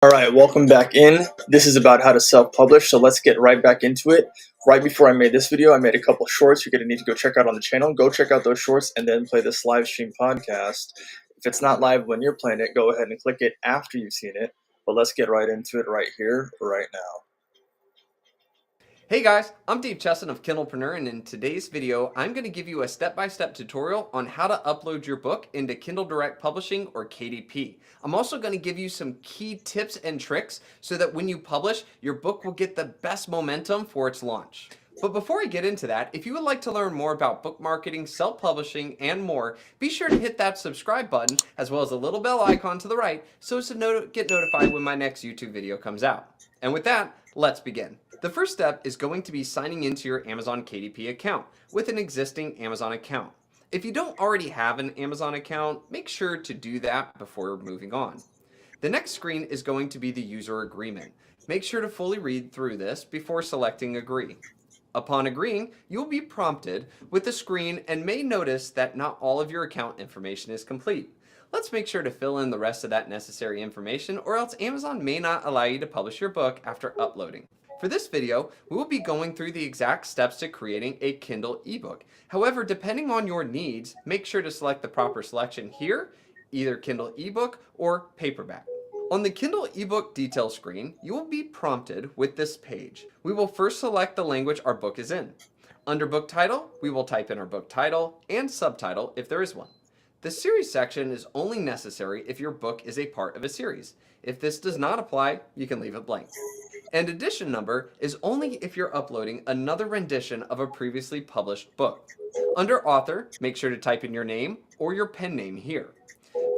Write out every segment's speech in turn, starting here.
Alright, welcome back in. This is about how to self-publish, so let's get right back into it. Right before I made this video, I made a couple shorts you're going to need to go check out on the channel. Go check out those shorts and then play this live stream podcast. If it's not live when you're playing it, go ahead and click it after you've seen it. But let's get right into it right here, right now. Hey guys, I'm Dave Chesson of Kindlepreneur, and in today's video, I'm going to give you a step-by-step tutorial on how to upload your book into Kindle Direct Publishing or KDP. I'm also going to give you some key tips and tricks so that when you publish, your book will get the best momentum for its launch. But before I get into that, if you would like to learn more about book marketing, self-publishing, and more, be sure to hit that subscribe button as well as the little bell icon to the right so as to get notified when my next YouTube video comes out. And with that, let's begin. The first step is going to be signing into your Amazon KDP account with an existing Amazon account. If you don't already have an Amazon account, make sure to do that before moving on. The next screen is going to be the user agreement. Make sure to fully read through this before selecting Agree. Upon agreeing, you'll be prompted with the screen and may notice that not all of your account information is complete. Let's make sure to fill in the rest of that necessary information, or else Amazon may not allow you to publish your book after uploading. For this video, we will be going through the exact steps to creating a Kindle ebook. However, depending on your needs, make sure to select the proper selection here, either Kindle ebook or paperback. On the Kindle ebook detail screen, you will be prompted with this page. We will first select the language our book is in. Under book title, we will type in our book title and subtitle if there is one. The series section is only necessary if your book is a part of a series. If this does not apply, you can leave it blank. And edition number is only if you're uploading another rendition of a previously published book. Under author, make sure to type in your name or your pen name here.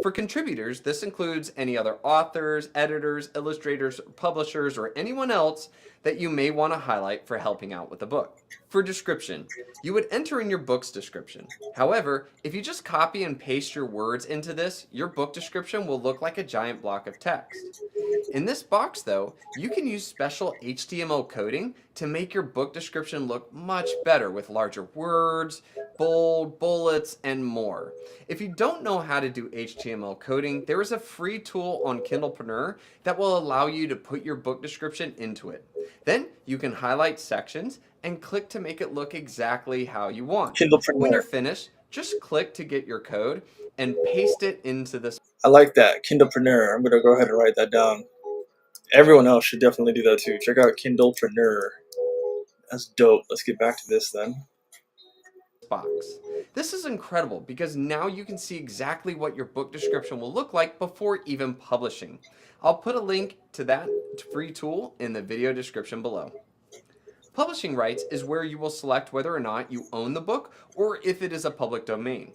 For contributors, this includes any other authors, editors, illustrators, publishers, or anyone else that you may want to highlight for helping out with the book. For description, you would enter in your book's description. However, if you just copy and paste your words into this, your book description will look like a giant block of text. In this box, though, you can use special HTML coding to make your book description look much better with larger words, bold, bullets, and more. If you don't know how to do HTML coding, there is a free tool on Kindlepreneur that will allow you to put your book description into it. Then you can highlight sections and click to make it look exactly how you want. When you're finished, just click to get your code and paste it into this. I like that, Kindlepreneur. I'm going to go ahead and write that down. Everyone else should definitely do that too. Check out Kindlepreneur. That's dope. Let's get back to this then. Box. This is incredible because now you can see exactly what your book description will look like before even publishing. I'll put a link to that free tool in the video description below. Publishing rights is where you will select whether or not you own the book or if it is a public domain.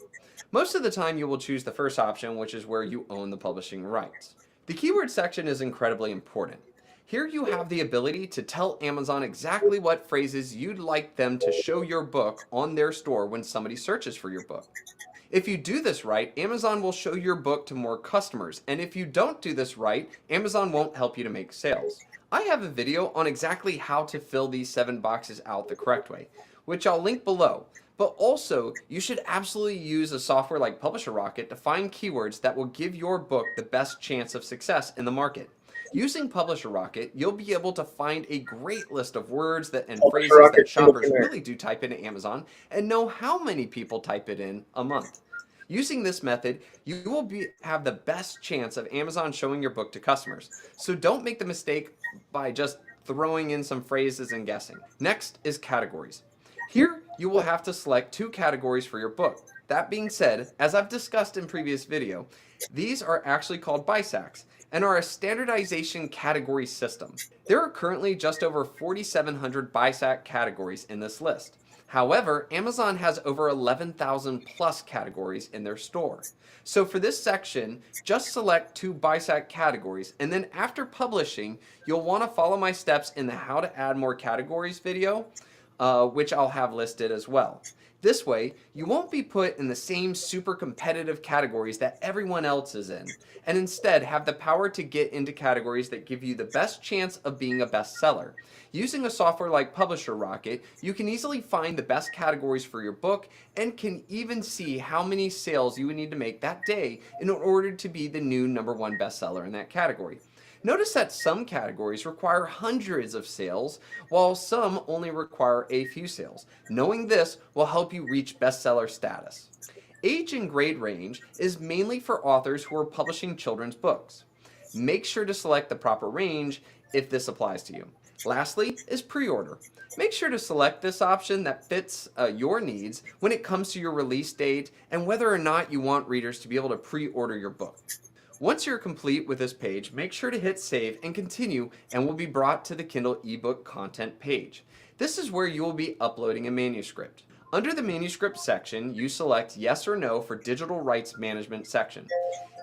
Most of the time you will choose the first option, which is where you own the publishing rights. The keyword section is incredibly important. Here you have the ability to tell Amazon exactly what phrases you'd like them to show your book on their store when somebody searches for your book. If you do this right, Amazon will show your book to more customers, and if you don't do this right, Amazon won't help you to make sales. I have a video on exactly how to fill these 7 boxes out the correct way, which I'll link below. But also, you should absolutely use a software like Publisher Rocket to find keywords that will give your book the best chance of success in the market. Using Publisher Rocket, you'll be able to find a great list of words and phrases that shoppers really do type into Amazon and know how many people type it in a month. Using this method, you will have the best chance of Amazon showing your book to customers. So don't make the mistake by just throwing in some phrases and guessing. Next is categories. Here, you will have to select 2 categories for your book. That being said, as I've discussed in previous video, these are actually called BISACs and are a standardization category system. There are currently just over 4,700 BISAC categories in this list. However, Amazon has over 11,000 plus categories in their store. So for this section, just select 2 BISAC categories, and then after publishing, you'll want to follow my steps in the how to add more categories video, which I'll have listed as well. This way, you won't be put in the same super competitive categories that everyone else is in, and instead have the power to get into categories that give you the best chance of being a bestseller. Using a software like Publisher Rocket, you can easily find the best categories for your book and can even see how many sales you would need to make that day in order to be the new #1 bestseller in that category. Notice that some categories require hundreds of sales, while some only require a few sales. Knowing this will help you reach bestseller status. Age and grade range is mainly for authors who are publishing children's books. Make sure to select the proper range if this applies to you. Lastly is pre-order. Make sure to select this option that fits your needs when it comes to your release date and whether or not you want readers to be able to pre-order your book. Once you're complete with this page, make sure to hit save and continue and will be brought to the Kindle ebook content page. This is where you will be uploading a manuscript. Under the manuscript section, you select yes or no for digital rights management section.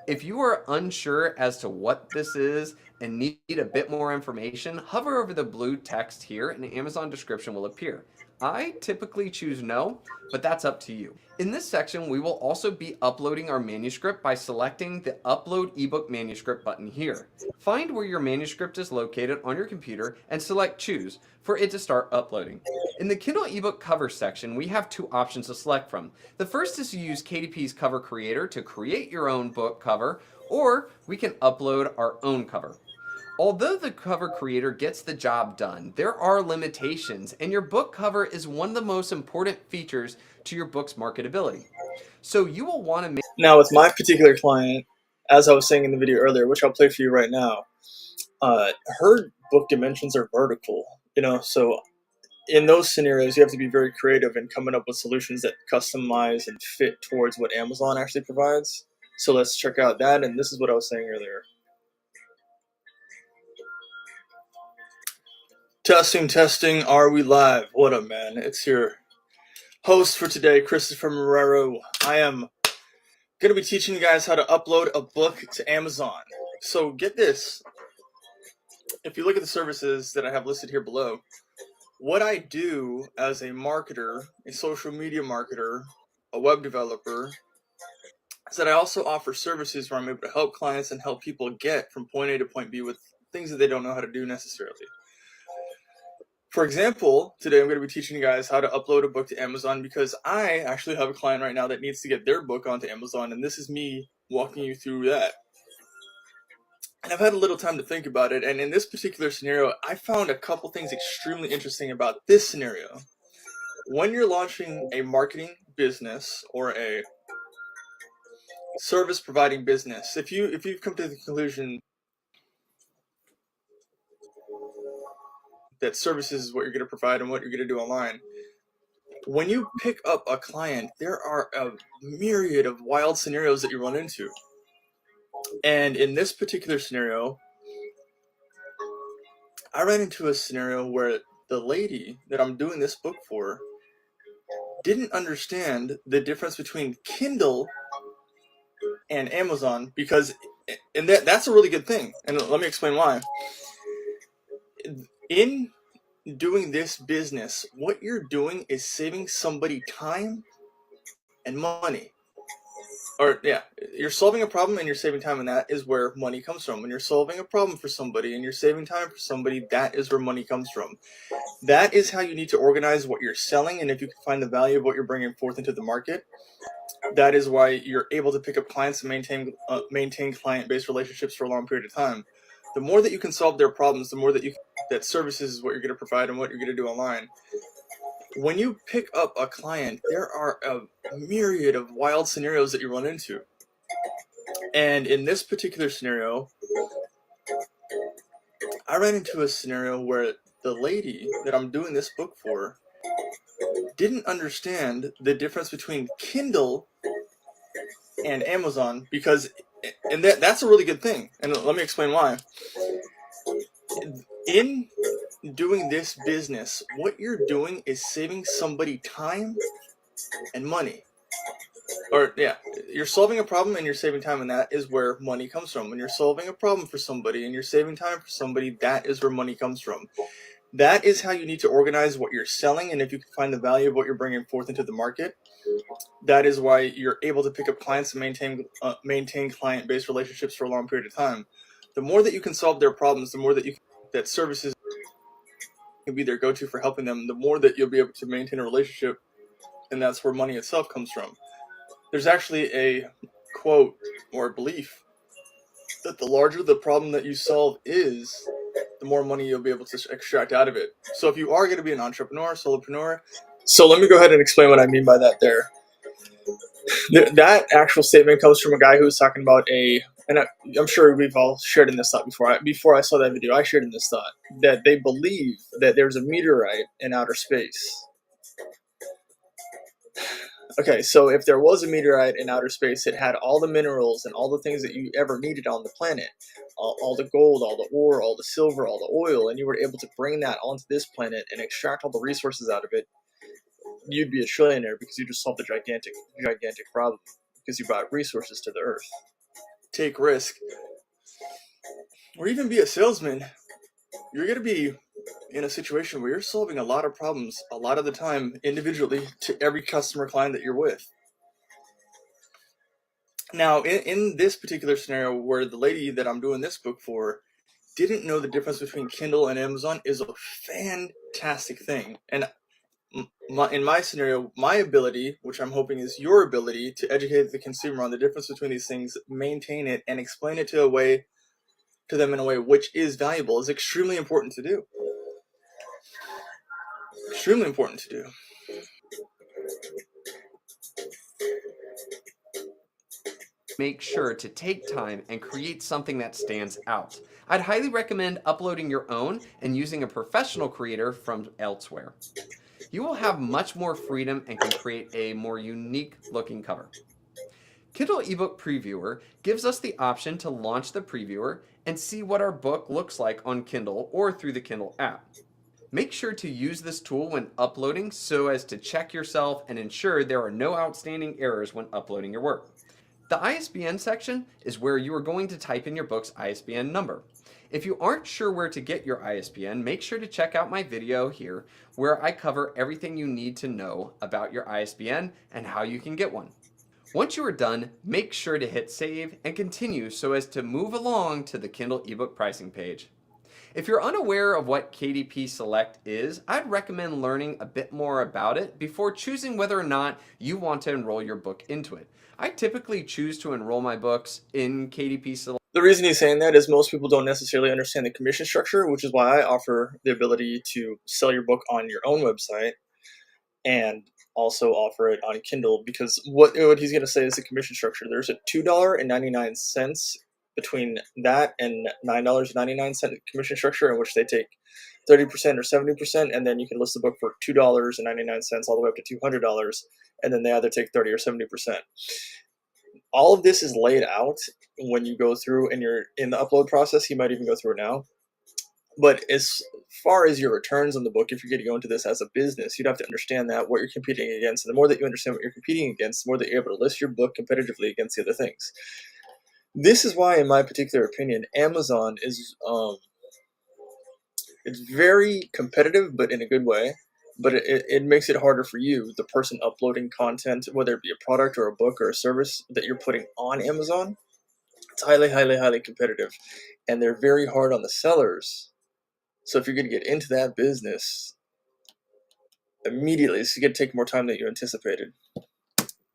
If you are unsure as to what this is and need a bit more information, hover over the blue text here and the Amazon description will appear. I typically choose no, but that's up to you. In this section, we will also be uploading our manuscript by selecting the Upload ebook manuscript button here. Find where your manuscript is located on your computer and select Choose for it to start uploading. In the Kindle ebook cover section, we have two options to select from. The first is to use KDP's Cover Creator to create your own book cover, or we can upload our own cover. Although the cover creator gets the job done, there are limitations, and your book cover is one of the most important features to your book's marketability. So you will want to make. Now, with my particular client, as I was saying in the video earlier, which I'll play for you right now, her book dimensions are vertical. So in those scenarios, you have to be very creative in coming up with solutions that customize and fit towards what Amazon actually provides. So let's check out that, and this is what I was saying earlier. Testing, are we live? What up, man? It's your host for today, Christopher Marrero. I am going to be teaching you guys how to upload a book to Amazon. So get this. If you look at the services that I have listed here below, what I do as a marketer, a social media marketer, a web developer, is that I also offer services where I'm able to help clients and help people get from point A to point B with things that they don't know how to do necessarily. For example, today I'm going to be teaching you guys how to upload a book to Amazon because I actually have a client right now that needs to get their book onto Amazon, and this is me walking you through that. And I've had a little time to think about it, and in this particular scenario, I found a couple things extremely interesting about this scenario. When you're launching a marketing business or a service providing business, if you've come to the conclusion that services is what you're going to provide and what you're going to do online, when you pick up a client, there are a myriad of wild scenarios that you run into. And in this particular scenario, I ran into a scenario where the lady that I'm doing this book for didn't understand the difference between Kindle and Amazon and that's a really good thing. And let me explain why. In doing this business, what you're doing is saving somebody time and money. You're solving a problem and you're saving time, and that is where money comes from. When you're solving a problem for somebody and you're saving time for somebody, that is where money comes from. That is how you need to organize what you're selling, and if you can find the value of what you're bringing forth into the market, that is why you're able to pick up clients and maintain client-based relationships for a long period of time. The more that you can solve their problems, the more that services is what you're going to provide and what you're going to do online. When you pick up a client, there are a myriad of wild scenarios that you run into. And in this particular scenario, I ran into a scenario where the lady that I'm doing this book for didn't understand the difference between Kindle and Amazon and that's a really good thing. And let me explain why. In doing this business, what you're doing is saving somebody time and money. You're solving a problem and you're saving time, and that is where money comes from. When you're solving a problem for somebody and you're saving time for somebody, that is where money comes from. That is how you need to organize what you're selling, and if you can find the value of what you're bringing forth into the market, that is why you're able to pick up clients and maintain client-based relationships for a long period of time. The more that you can solve their problems, the more that services can be their go-to for helping them, the more that you'll be able to maintain a relationship, and that's where money itself comes from. There's actually a quote or a belief that the larger the problem that you solve is, the more money you'll be able to extract out of it. So if you are going to be an entrepreneur, solopreneur, so let me go ahead and explain what I mean by that there. That actual statement comes from a guy who was talking about and I'm sure we've all shared in this thought before. Before I saw that video, I shared in this thought that they believe that there's a meteorite in outer space. Okay, so if there was a meteorite in outer space, it had all the minerals and all the things that you ever needed on the planet, all the gold, all the ore, all the silver, all the oil, and you were able to bring that onto this planet and extract all the resources out of it, you'd be a trillionaire because you just solved a gigantic problem because you brought resources to the earth. Take risk, or even be a salesman. You're going to be in a situation where you're solving a lot of problems a lot of the time individually to every customer client that you're with. Now, in this particular scenario where the lady that I'm doing this book for didn't know the difference between Kindle and Amazon is a fantastic thing. And in my scenario, my ability, which I'm hoping is your ability, to educate the consumer on the difference between these things, maintain it, and explain it to them in a way which is valuable is extremely important to do. Extremely important to do. Make sure to take time and create something that stands out. I'd highly recommend uploading your own and using a professional creator from elsewhere. You will have much more freedom and can create a more unique looking cover. Kindle eBook Previewer gives us the option to launch the previewer and see what our book looks like on Kindle or through the Kindle app. Make sure to use this tool when uploading so as to check yourself and ensure there are no outstanding errors when uploading your work. The ISBN section is where you are going to type in your book's ISBN number. If you aren't sure where to get your ISBN, make sure to check out my video here where I cover everything you need to know about your ISBN and how you can get one. Once you are done, make sure to hit save and continue so as to move along to the Kindle ebook pricing page. If you're unaware of what KDP Select is, I'd recommend learning a bit more about it before choosing whether or not you want to enroll your book into it. I typically choose to enroll my books in KDP Select. The reason he's saying that is most people don't necessarily understand the commission structure, which is why I offer the ability to sell your book on your own website and also offer it on Kindle, because what he's going to say is the commission structure. There's a $2.99 between that and $9.99 commission structure, in which they take 30% or 70%, and then you can list the book for $2.99 all the way up to $200, and then they either take 30 or 70%. All of this is laid out when you go through and you're in the upload process. He might even go through it now. But as far as your returns on the book, if you're going to go into this as a business, you'd have to understand that what you're competing against. And the more that you understand what you're competing against, the more that you're able to list your book competitively against the other things. This is why, in my particular opinion, Amazon is it's very competitive, but in a good way. But it makes it harder for you, the person uploading content, whether it be a product or a book or a service that you're putting on Amazon. It's highly, highly, highly competitive. And they're very hard on the sellers. So if you're going to get into that business, immediately, it's going to take more time than you anticipated.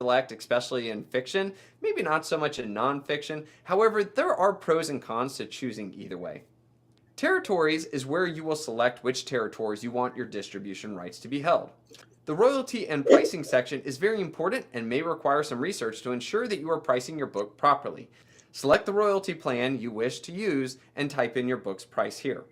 Select, especially in fiction, maybe not so much in nonfiction. However, there are pros and cons to choosing either way. Territories is where you will select which territories you want your distribution rights to be held. The royalty and pricing section is very important and may require some research to ensure that you are pricing your book properly. Select the royalty plan you wish to use and type in your book's price here.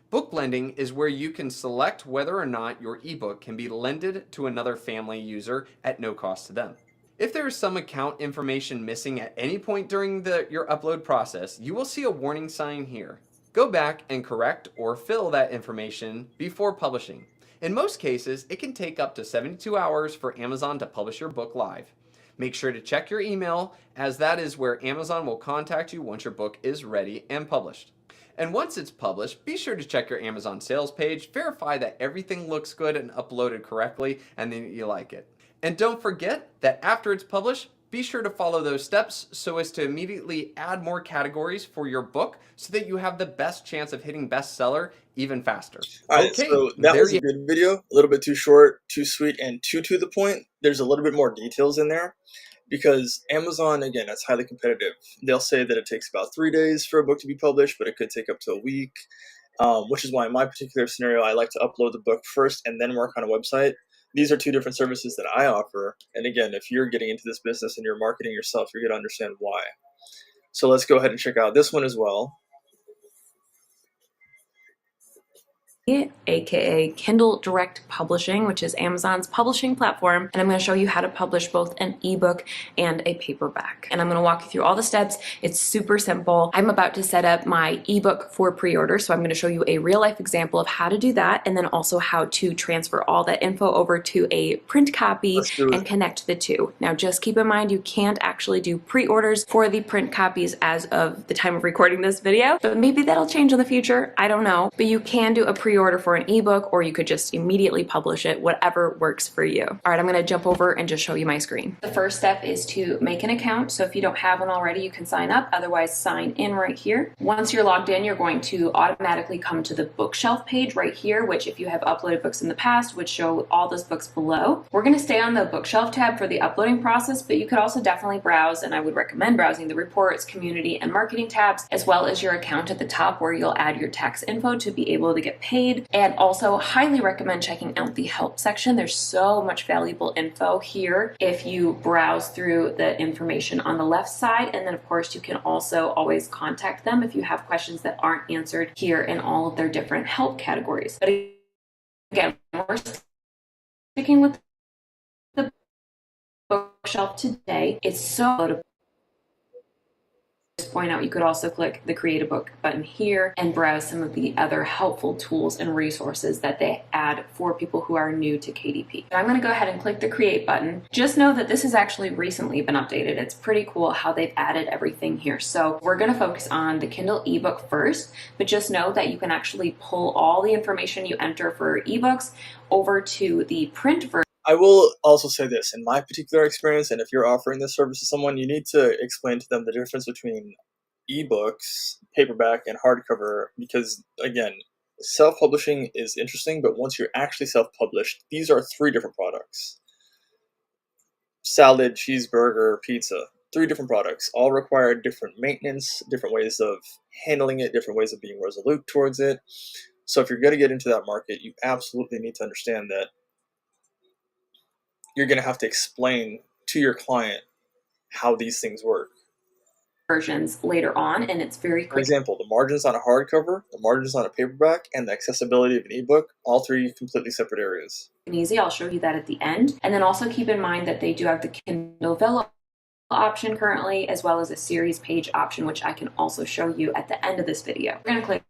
Book blending is where you can select whether or not your ebook can be lended to another family user at no cost to them. If there is some account information missing at any point during your upload process, you will see a warning sign here. Go back and correct or fill that information before publishing. In most cases, it can take up to 72 hours for Amazon to publish your book live. Make sure to check your email, as that is where Amazon will contact you once your book is ready and published. And once it's published, be sure to check your Amazon sales page, verify that everything looks good and uploaded correctly, and then you like it. And don't forget that after it's published, be sure to follow those steps so as to immediately add more categories for your book so that you have the best chance of hitting bestseller even faster. Alright, okay, so that was a good video. A little bit too short, too sweet, and too to the point. There's a little bit more details in there, because Amazon, again, that's highly competitive. They'll say that it takes about 3 days for a book to be published, but it could take up to a week, which is why in my particular scenario, I like to upload the book first and then work on a website. These are two different services that I offer. And again, if you're getting into this business and you're marketing yourself, you're going to understand why. So let's go ahead and check out this one as well. aka Kindle Direct Publishing, which is Amazon's publishing platform, and I'm going to show you how to publish both an ebook and a paperback. And I'm going to walk you through all the steps. It's super simple. I'm about to set up my ebook for pre-order, so I'm going to show you a real-life example of how to do that, and then also how to transfer all that info over to a print copy and connect the two. Now, just keep in mind you can't actually do pre-orders for the print copies as of the time of recording this video, but maybe that'll change in the future. I don't know, but you can do a pre-order for an ebook, or you could just immediately publish it, whatever works for you. All right, I'm going to jump over and just show you my screen. The first step is to make an account. So if you don't have one already, you can sign up. Otherwise, sign in right here. Once you're logged in, you're going to automatically come to the bookshelf page right here, which if you have uploaded books in the past would show all those books below. We're going to stay on the bookshelf tab for the uploading process, but you could also definitely browse, and I would recommend browsing the reports, community, and marketing tabs, as well as your account at the top where you'll add your tax info to be able to get paid. And also highly recommend checking out the help section. There's so much valuable info here if you browse through the information on the left side. And then of course you can also always contact them if you have questions that aren't answered here in all of their different help categories. But again, we're sticking with the bookshelf today. It's so point out, you could also click the create a book button here and browse some of the other helpful tools and resources that they add for people who are new to KDP. So I'm going to go ahead and click the create button. Just know that this has actually recently been updated. It's pretty cool how they've added everything here. So we're going to focus on the Kindle ebook first, but just know that you can actually pull all the information you enter for ebooks over to the print version. I will also say this, in my particular experience, and if you're offering this service to someone, you need to explain to them the difference between ebooks, paperback, and hardcover, because, again, self-publishing is interesting, but once you're actually self-published, these are 3 different products. Salad, cheeseburger, pizza. 3 different products, all require different maintenance, different ways of handling it, different ways of being resolute towards it. So if you're going to get into that market, you absolutely need to understand that you're going to have to explain to your client how these things work. Versions later on, and it's very quick. For example, the margins on a hardcover, the margins on a paperback, and the accessibility of an ebook, all 3 completely separate areas. And easy, I'll show you that at the end. And then also keep in mind that they do have the Kindle Vella option currently, as well as a series page option, which I can also show you at the end of this video. We're going to click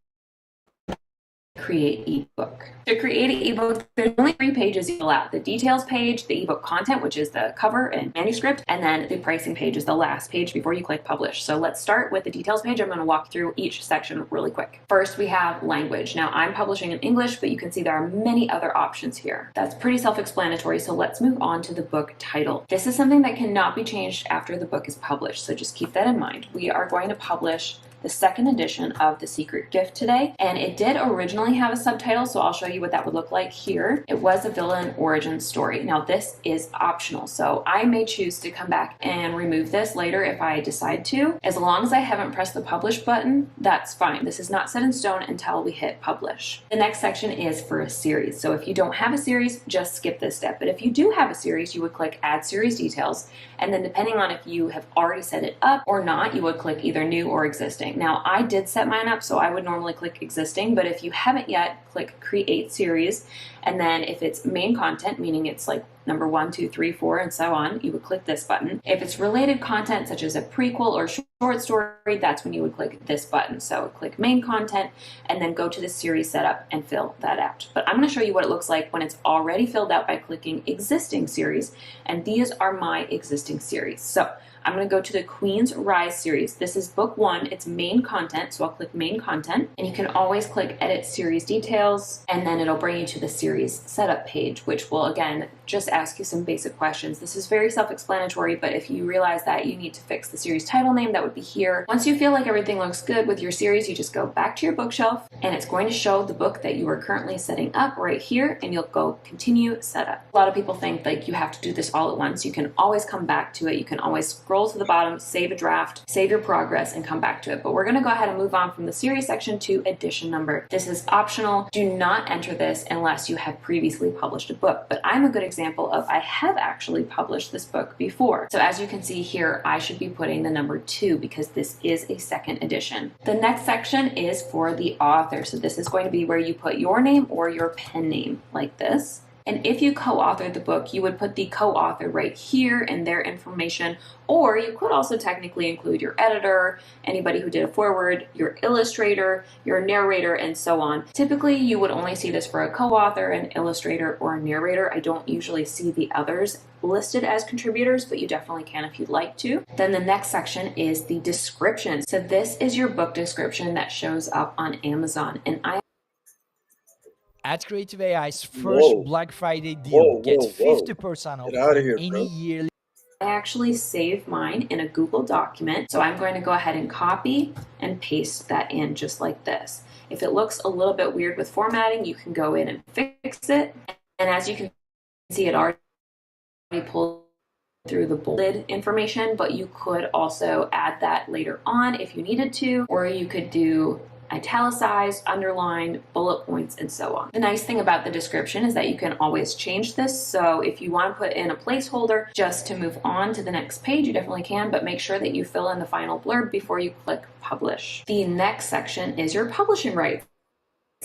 create ebook. To create an ebook, there's only 3 pages you fill out. The details page, the ebook content, which is the cover and manuscript, and then the pricing page is the last page before you click publish. So let's start with the details page. I'm going to walk through each section really quick. First, we have language. Now, I'm publishing in English, but you can see there are many other options here. That's pretty self-explanatory, so let's move on to the book title. This is something that cannot be changed after the book is published, so just keep that in mind. We are going to publish the 2nd edition of The Secret Gift today, and it did originally have a subtitle, so I'll show you what that would look like here. It was a villain origin story. Now this is optional, so I may choose to come back and remove this later if I decide to. As long as I haven't pressed the publish button, that's fine. This is not set in stone until we hit publish. The next section is for a series, so if you don't have a series, just skip this step. But if you do have a series, you would click add series details, and then depending on if you have already set it up or not, you would click either new or existing. Now, I did set mine up, so I would normally click existing, but if you haven't yet, click create series, and then if it's main content, meaning it's like number 1, 2, 3, 4, and so on, you would click this button. If it's related content, such as a prequel or short story, that's when you would click this button. So click main content, and then go to the series setup and fill that out. But I'm going to show you what it looks like when it's already filled out by clicking existing series, and these are my existing series. So I'm going to go to the Queen's Rise series. This is book 1. It's main content, so I'll click main content, and you can always click edit series details, and then it'll bring you to the series setup page, which will again just ask you some basic questions. This is very self-explanatory, but if you realize that you need to fix the series title name, that would be here. Once you feel like everything looks good with your series, you just go back to your bookshelf and it's going to show the book that you are currently setting up right here, and you'll go continue setup. A lot of people think like you have to do this all at once. You can always come back to it. You can always scroll to the bottom, save a draft, save your progress, and come back to it. But we're going to go ahead and move on from the series section to edition number. This is optional. Do not enter this unless you have previously published a book. But I'm a good example of I have actually published this book before. So as you can see here, I should be putting the number 2 because this is a second edition. The next section is for the author. So this is going to be where you put your name or your pen name like this. And if you co-authored the book, you would put the co-author right here and their information, or you could also technically include your editor, anybody who did a foreword, your illustrator, your narrator, and so on. Typically, you would only see this for a co-author, an illustrator, or a narrator. I don't usually see the others listed as contributors, but you definitely can if you'd like to. Then the next section is the description. So this is your book description that shows up on Amazon, and At Creative AI's first Black Friday deal, get 50% off Get out of here, any bro. yearly. I actually saved mine in a Google document, so I'm going to go ahead and copy and paste that in just like this. If it looks a little bit weird with formatting, you can go in and fix it. And as you can see, it already pulled through the bolded information, but you could also add that later on if you needed to, or you could do italicized, underlined, bullet points, and so on. The nice thing about the description is that you can always change this. So if you want to put in a placeholder just to move on to the next page, you definitely can, but make sure that you fill in the final blurb before you click publish. The next section is your publishing rights.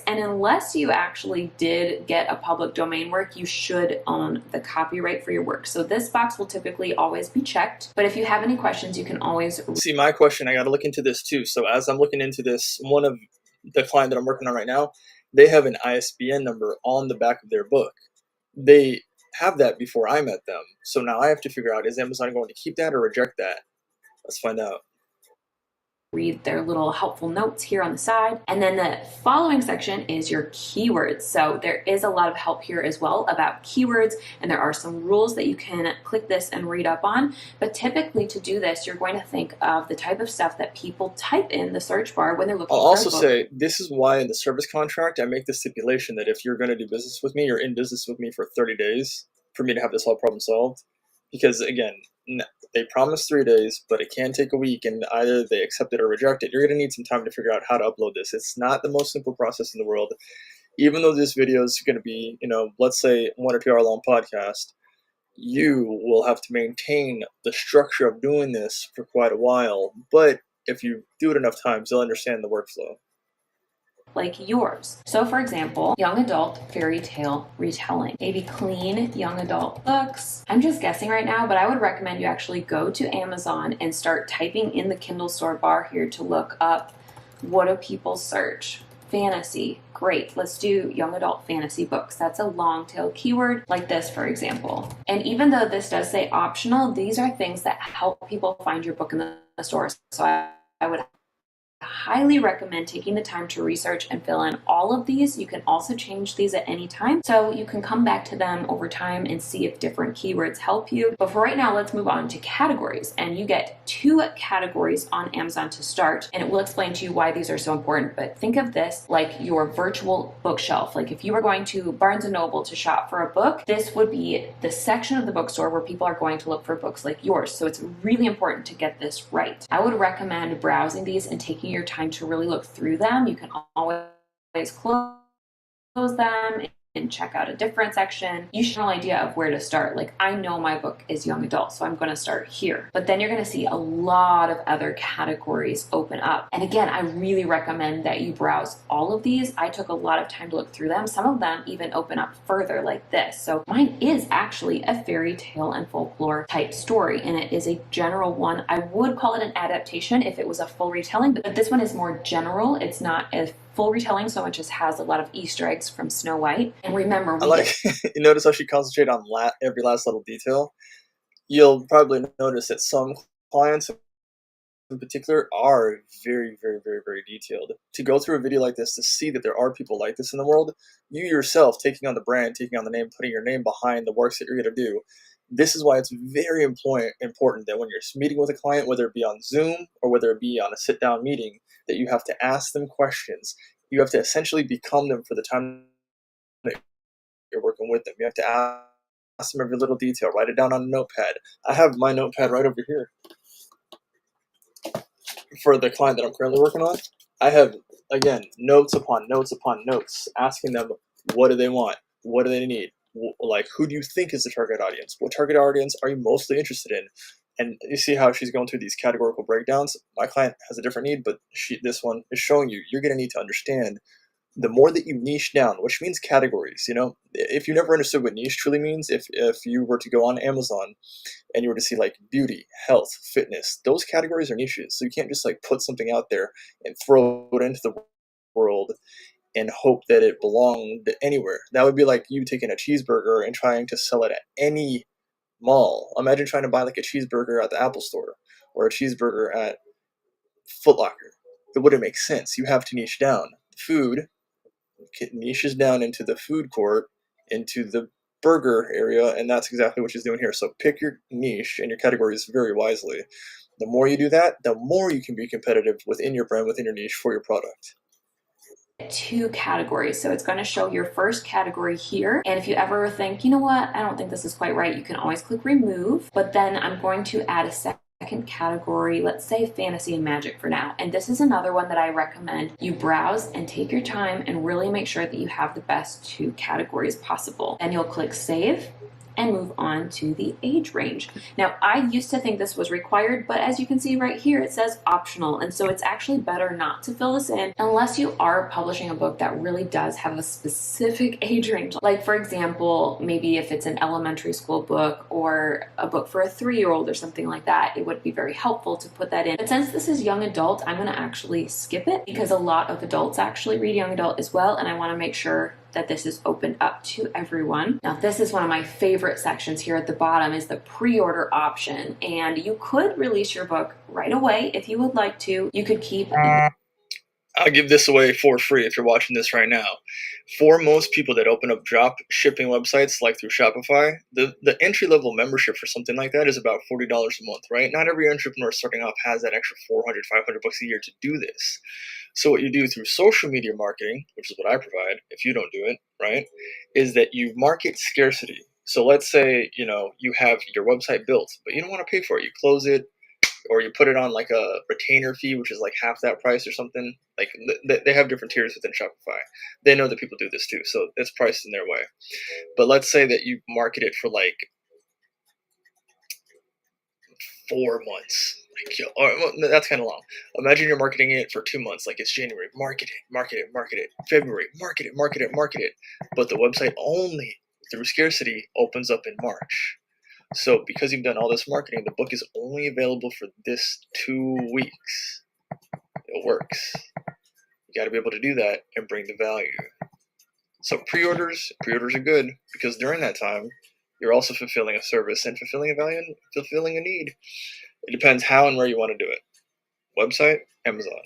And unless you actually did get a public domain work, you should own the copyright for your work. So this box will typically always be checked, but if you have any questions, you can always see my question. I got to look into this too. So as I'm looking into this, one of the client that I'm working on right now, they have an ISBN number on the back of their book. They have that before I met them. So now I have to figure out, is Amazon going to keep that or reject that? Let's find out. Read their little helpful notes here on the side. And then the following section is your keywords. So there is a lot of help here as well about keywords, and there are some rules that you can click this and read up on. But typically to do this, you're going to think of the type of stuff that people type in the search bar when they're looking I'll for also a book. say, this is why in the service contract, I make the stipulation that if you're going to do business with me, you're in business with me for 30 days for me to have this whole problem solved. Because again, they promise 3 days, but it can take a week, and either they accept it or reject it. You're going to need some time to figure out how to upload this. It's not the most simple process in the world. Even though this video is going to be, let's say 1 or 2 hour long podcast, you will have to maintain the structure of doing this for quite a while. But if you do it enough times, you'll understand the workflow. Like yours. So for example, young adult fairy tale retelling, maybe clean young adult books. I'm just guessing right now, but I would recommend you actually go to Amazon and start typing in the Kindle store bar here to look up, what do people search? Fantasy. Great. Let's do young adult fantasy books. That's a long tail keyword like this, for example. And even though this does say optional, these are things that help people find your book in the store. So I would highly recommend taking the time to research and fill in all of these. You can also change these at any time, so you can come back to them over time and see if different keywords help you. But for right now, let's move on to categories. And you get 2 categories on Amazon to start, and it will explain to you why these are so important. But think of this like your virtual bookshelf. Like if you were going to Barnes & Noble to shop for a book, this would be the section of the bookstore where people are going to look for books like yours. So it's really important to get this right. I would recommend browsing these and taking your time to really look through them. You can always close them and check out a different section. You should have an idea of where to start. Like I know my book is young adult, so I'm going to start here. But then you're going to see a lot of other categories open up. And again, I really recommend that you browse all of these. I took a lot of time to look through them. Some of them even open up further like this. So mine is actually a fairy tale and folklore type story, and it is a general one. I would call it an adaptation if it was a full retelling, but this one is more general. It's not a full retelling so much as has a lot of Easter eggs from Snow White. And remember, you notice how she concentrated on every last little detail? You'll probably notice that some clients in particular are very, very, very, very detailed. To go through a video like this, to see that there are people like this in the world, you yourself taking on the brand, taking on the name, putting your name behind the works that you're going to do, this is why it's very important that when you're meeting with a client, whether it be on Zoom or whether it be on a sit-down meeting, that you have to ask them questions. You have to essentially become them for the time that you're working with them. You have to ask them every little detail, write it down on a notepad. I have my notepad right over here for the client that I'm currently working on. I have, again, notes upon notes upon notes, asking them, what do they want? What do they need? Like, who do you think is the target audience? What target audience are you mostly interested in? And you see how she's going through these categorical breakdowns. My client has a different need, but this one is showing you, you're going to need to understand the more that you niche down, which means categories. You know, if you never understood what niche truly means, if you were to go on Amazon and you were to see like beauty, health, fitness, those categories are niches. So you can't just like put something out there and throw it into the world and hope that it belonged anywhere. That would be like you taking a cheeseburger and trying to sell it at any mall. Imagine trying to buy like a cheeseburger at the Apple Store or a cheeseburger at Foot Locker. It wouldn't make sense. You have to niche down. Food niches down into the food court, into the burger area, and that's exactly what she's doing here. So pick your niche and your categories very wisely. The more you do that, the more you can be competitive within your brand, within your niche for your product. 2 categories. So it's going to show your first category here. And if you ever think, you know what, I don't think this is quite right, you can always click remove. But then I'm going to add a second category, let's say fantasy and magic for now. And this is another one that I recommend you browse and take your time and really make sure that you have the best 2 categories possible. Then you'll click save and move on to the age range. Now, I used to think this was required, but as you can see right here, it says optional. And so it's actually better not to fill this in unless you are publishing a book that really does have a specific age range. Like for example, maybe if it's an elementary school book or a book for a 3-year-old or something like that, it would be very helpful to put that in. But since this is young adult, I'm gonna actually skip it because a lot of adults actually read young adult as well. And I wanna make sure that this is opened up to everyone. Now, this is one of my favorite sections here at the bottom is the pre-order option. And you could release your book right away if you would like to. You could keep... I'll give this away for free if you're watching this right now. For most people that open up drop shipping websites like through Shopify, the entry-level membership for something like that is about $40 a month, right? Not every entrepreneur starting off has that extra 400, 500 bucks a year to do this. So what you do through social media marketing, which is what I provide, if you don't do it, right, is that you market scarcity. So let's say, you know, you have your website built, but you don't want to pay for it. You close it, or you put it on like a retainer fee, which is like half that price or something. Like they have different tiers within Shopify. They know that people do this too, so it's priced in their way. But let's say that you market it for like 4 months. Well, that's kind of long. Imagine you're marketing it for 2 months, like it's January. Market it, market it, market it. February, market it, market it, market it. But the website only through scarcity opens up in March. So because you've done all this marketing, the book is only available for this 2 weeks. It works. You got to be able to do that and bring the value. So pre-orders are good because during that time, you're also fulfilling a service and fulfilling a value and fulfilling a need. It depends how and where you want to do it. Website, Amazon.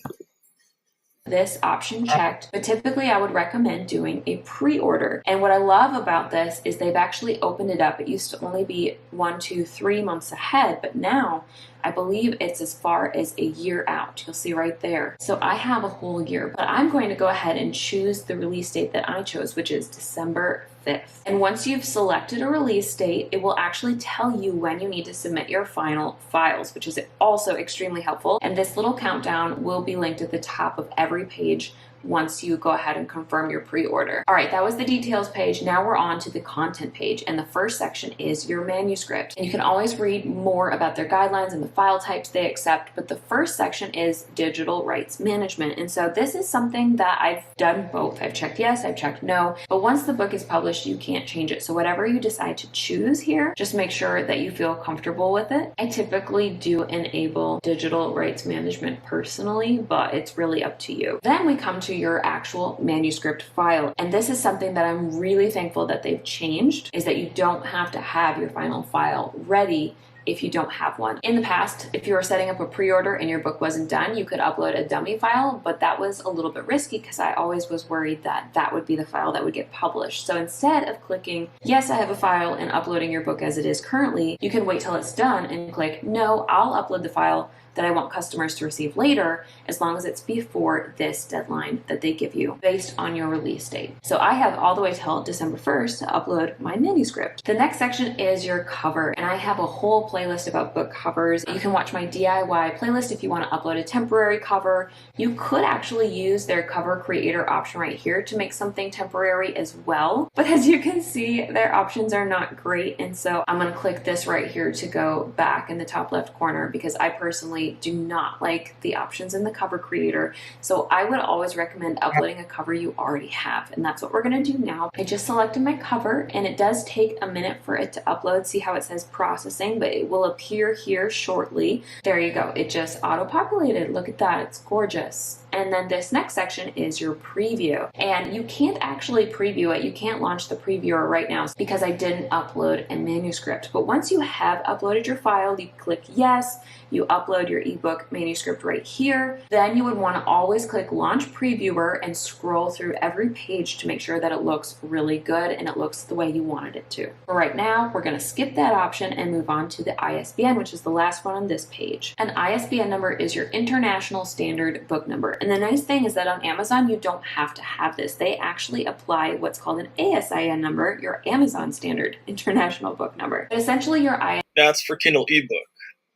This option checked, but typically I would recommend doing a pre-order. And what I love about this is they've actually opened it up. It used to only be 1, 2, 3 months ahead, but now I believe it's as far as a year out. You'll see right there. So I have a whole year, but I'm going to go ahead and choose the release date that I chose, which is December 5th. And once you've selected a release date, it will actually tell you when you need to submit your final files, which is also extremely helpful. And this little countdown will be linked at the top of every page once you go ahead and confirm your pre-order. All right, that was the details page. Now we're on to the content page, and the first section is your manuscript. And you can always read more about their guidelines and the file types they accept, but the first section is digital rights management. And so this is something that I've done both. I've checked yes, I've checked no, but once the book is published, you can't change it. So whatever you decide to choose here, just make sure that you feel comfortable with it. I typically do enable digital rights management personally, but it's really up to you. Then we come to your actual manuscript file. And this is something that I'm really thankful that they've changed, is that you don't have to have your final file ready if you don't have one. In the past, if you were setting up a pre-order and your book wasn't done, you could upload a dummy file, but that was a little bit risky because I always was worried that that would be the file that would get published. So instead of clicking, yes, I have a file, and uploading your book as it is currently, you can wait till it's done and click, no, I'll upload the file that I want customers to receive later, as long as it's before this deadline that they give you based on your release date. So I have all the way till December 1st to upload my manuscript. The next section is your cover, and I have a whole playlist about book covers. You can watch my DIY playlist if you want to upload a temporary cover. You could actually use their cover creator option right here to make something temporary as well. But as you can see, their options are not great, and so I'm going to click this right here to go back in the top left corner because I personally do not like the options in the cover creator. So I would always recommend uploading a cover you already have, and that's what we're going to do now. I just selected my cover, and it does take a minute for it to upload. See how it says processing, but it will appear here shortly. There you go. It just auto-populated. Look at that. It's gorgeous. And then this next section is your preview. And you can't actually preview it. You can't launch the previewer right now because I didn't upload a manuscript. But once you have uploaded your file, you click yes, you upload your ebook manuscript right here. Then you would want to always click launch previewer and scroll through every page to make sure that it looks really good and it looks the way you wanted it to. For right now, we're going to skip that option and move on to the ISBN, which is the last one on this page. An ISBN number is your International Standard Book Number. And the nice thing is that on Amazon, you don't have to have this. They actually apply what's called an ASIN number, your Amazon Standard International Book Number. But essentially your ISBN. That's for Kindle ebook.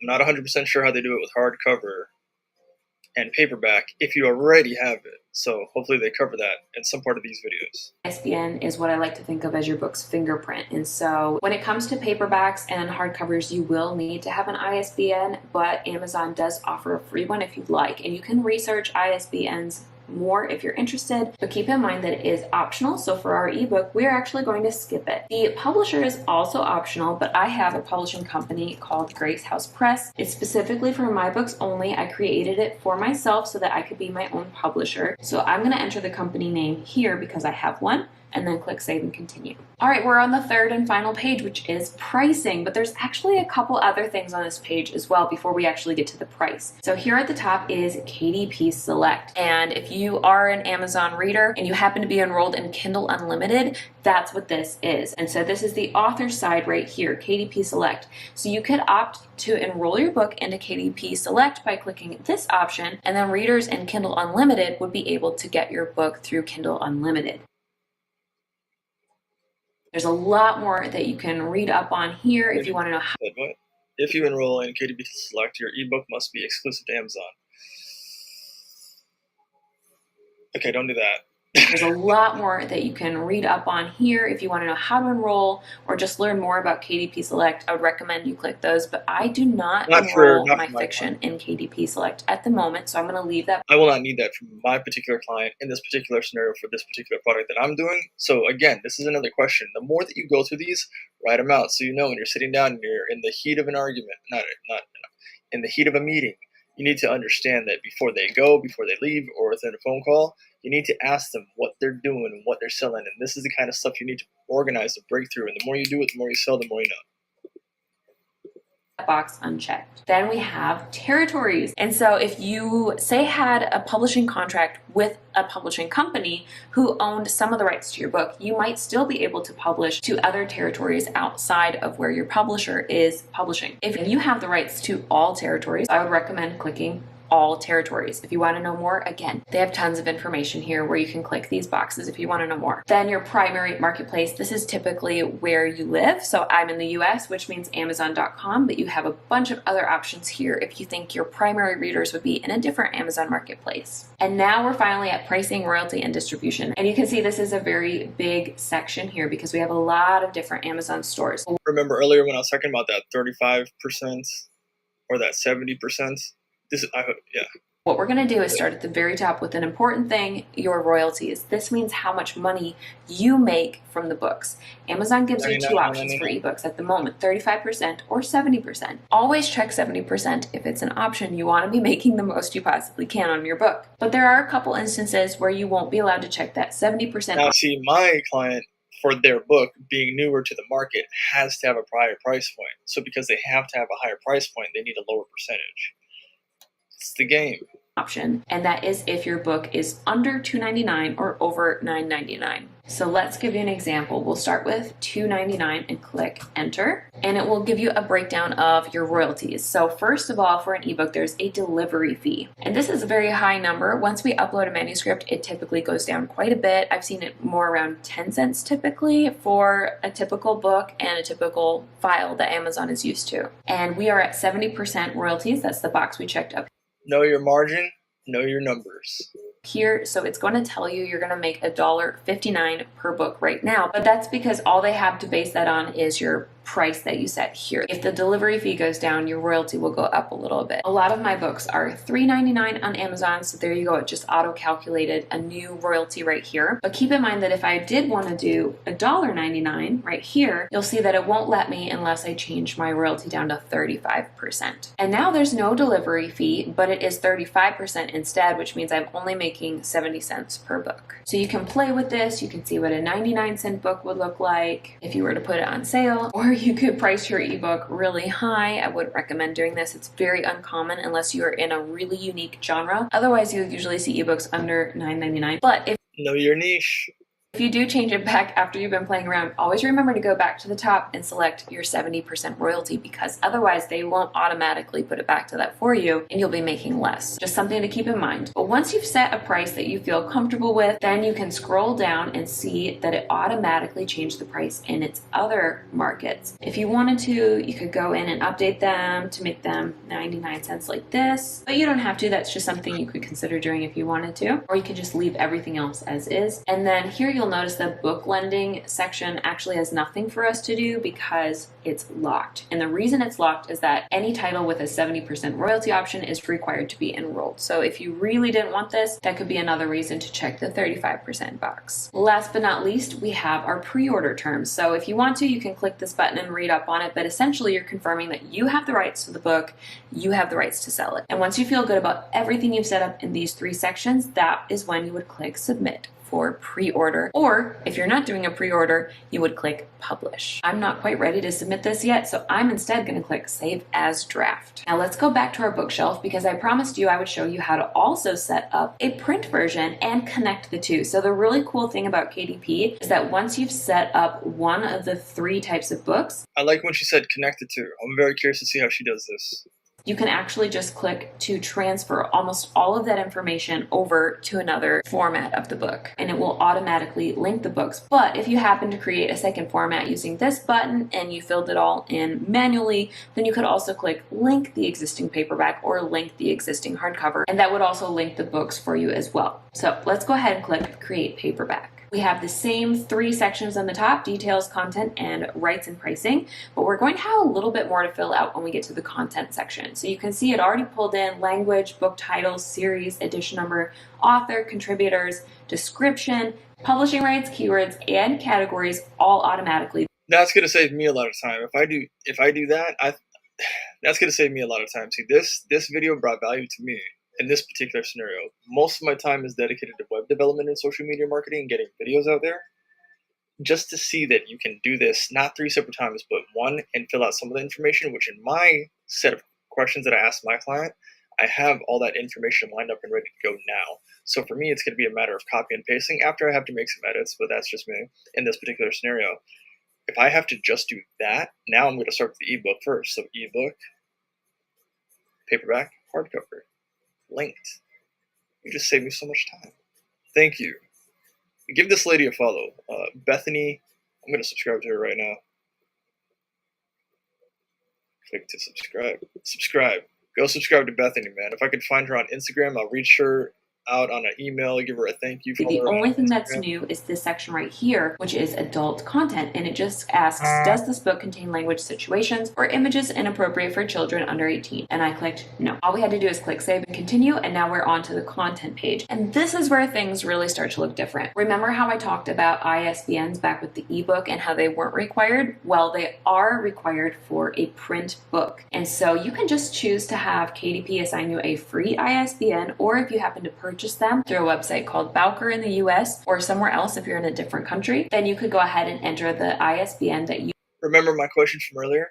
I'm not 100% sure how they do it with hardcover and paperback if you already have it. So hopefully they cover that in some part of these videos. ISBN is what I like to think of as your book's fingerprint. And so when it comes to paperbacks and hardcovers, you will need to have an ISBN, but Amazon does offer a free one if you'd like. And you can research ISBNs more if you're interested, but keep in mind that it is optional. So for our ebook, we're actually going to skip it. The publisher is also optional, but I have a publishing company called Grace House Press. It's specifically for my books only. I created it for myself so that I could be my own publisher. So I'm going to enter the company name here because I have one, and then click save and continue. All right, we're on the third and final page, which is pricing, but there's actually a couple other things on this page as well before we actually get to the price. So here at the top is KDP Select. And if you are an Amazon reader and you happen to be enrolled in Kindle Unlimited, that's what this is. And so this is the author's side right here, KDP Select. So you could opt to enroll your book into KDP Select by clicking this option, and then readers in Kindle Unlimited would be able to get your book through Kindle Unlimited. There's a lot more that you can read up on here if you want to know how. If you enroll in KDP Select, your ebook must be exclusive to Amazon. Okay, don't do that. There's a lot more that you can read up on here if you want to know how to enroll or just learn more about KDP Select. I would recommend you click those, but I do not enroll my fiction in KDP Select at the moment, so I'm going to leave that. I will not need that from my particular client in this particular scenario for this particular product that I'm doing. So again, this is another question. The more that you go through these, write them out so you know when you're sitting down and you're in the heat of an argument, not in the heat of a meeting. You need to understand that before they go, before they leave, or within a phone call, you need to ask them what they're doing and what they're selling. And this is the kind of stuff you need to organize to break through. And the more you do it, the more you sell, the more you know. Box unchecked. Then we have territories. And so if you say had a publishing contract with a publishing company who owned some of the rights to your book, you might still be able to publish to other territories outside of where your publisher is publishing. If you have the rights to all territories, I would recommend clicking all territories. If you want to know more, again, they have tons of information here where you can click these boxes if you want to know more. Then your primary marketplace, this is typically where you live. So I'm in the US, which means Amazon.com, but you have a bunch of other options here if you think your primary readers would be in a different Amazon marketplace. And now we're finally at pricing, royalty, and distribution. And you can see this is a very big section here because we have a lot of different Amazon stores. Remember earlier when I was talking about that 35% or that 70%? What we're going to do is start at the very top with an important thing, your royalties. This means how much money you make from the books. Amazon gives you two options for ebooks at the moment, 35% or 70%. Always check 70% if it's an option. You want to be making the most you possibly can on your book. But there are a couple instances where you won't be allowed to check that 70%. Now see, my client for their book being newer to the market has to have a higher price point. So because they have to have a higher price point, they need a lower percentage. It's the game. Option, and that is if your book is under $2.99 or over $9.99. So let's give you an example. We'll start with $2.99 and click enter, and it will give you a breakdown of your royalties. So first of all, for an ebook, there's a delivery fee, and this is a very high number. Once we upload a manuscript, it typically goes down quite a bit. I've seen it more around 10 cents typically for a typical book and a typical file that Amazon is used to. And we are at 70% royalties. That's the box we checked up Know your margin, know your numbers. here. So it's going to tell you you're going to make $1.59 per book right now, but that's because all they have to base that on is your price that you set here. If the delivery fee goes down, your royalty will go up a little bit. A lot of my books are $3.99 on Amazon, so there you go. It just auto-calculated a new royalty right here. But keep in mind that if I did want to do $1.99 right here, you'll see that it won't let me unless I change my royalty down to 35%. And now there's no delivery fee, but it is 35% instead, which means I'm only making 70 cents per book. So you can play with this. You can see what a 99-cent book would look like if you were to put it on sale, or you could price your ebook really high. I wouldn't recommend doing this. It's very uncommon unless you are in a really unique genre. Otherwise, you'll usually see ebooks under $9.99. But if Know your niche. If you do change it back after you've been playing around, always remember to go back to the top and select your 70% royalty, because otherwise they won't automatically put it back to that for you and you'll be making less. Just something to keep in mind. But once you've set a price that you feel comfortable with, then you can scroll down and see that it automatically changed the price in its other markets. If you wanted to, you could go in and update them to make them 99 cents like this, but you don't have to. That's just something you could consider doing if you wanted to, or you could just leave everything else as is. And then here you'll notice the book lending section actually has nothing for us to do because it's locked. And the reason it's locked is that any title with a 70% royalty option is required to be enrolled. So if you really didn't want this, that could be another reason to check the 35% box. Last but not least, we have our pre-order terms. So if you want to, you can click this button and read up on it, but essentially you're confirming that you have the rights to the book, you have the rights to sell it. And once you feel good about everything you've set up in these 3 sections, that is when you would click submit for pre-order. Or if you're not doing a pre-order, you would click publish. I'm not quite ready to submit this yet, so I'm instead going to click save as draft. Now let's go back to our bookshelf, because I promised you I would show you how to also set up a print version and connect the two. So the really cool thing about KDP is that once you've set up one of the 3 types of books, I like when she said connect the two. I'm very curious to see how she does this. you can actually just click to transfer almost all of that information over to another format of the book, and it will automatically link the books. But if you happen to create a second format using this button and you filled it all in manually, then you could also click link the existing paperback or link the existing hardcover, and that would also link the books for you as well. So let's go ahead and click create paperback. We have the same 3 sections on the top: details, content, and rights and pricing, but we're going to have a little bit more to fill out when we get to the content section. So you can see it already pulled in language, book titles, series, edition number, author, contributors, description, publishing rights, keywords, and categories all automatically. That's going to save me a lot of time. If I do that, that's going to save me a lot of time. See, this video brought value to me. In this particular scenario, most of my time is dedicated to web development and social media marketing and getting videos out there. Just to see that you can do this, not 3 separate times, but one, and fill out some of the information, which in my set of questions that I asked my client, I have all that information lined up and ready to go now. So for me, it's going to be a matter of copy and pasting after I have to make some edits, but that's just me in this particular scenario. If I have to just do that, now I'm going to start with the ebook first. So ebook, paperback, hardcover. Linked. You just saved me so much time. Thank you. Give this lady a follow. Bethany, I'm going to subscribe to her right now. Click to subscribe. Subscribe. Go subscribe to Bethany, man. If I could find her on Instagram, I'll reach her out on an email, give her a thank you. The only thing that's new is this section right here, which is adult content, and it just asks, does this book contain language, situations, or images inappropriate for children under 18? And I clicked no. All we had to do is click save and continue, and now we're on to the content page. And this is where things really start to look different. Remember how I talked about ISBNs back with the ebook and how they weren't required? Well, they are required for a print book. And so you can just choose to have KDP assign you a free ISBN, or if you happen to purchase purchase them through a website called Bowker in the US or somewhere else if you're in a different country, then you could go ahead and enter the ISBN that you Remember my question from earlier?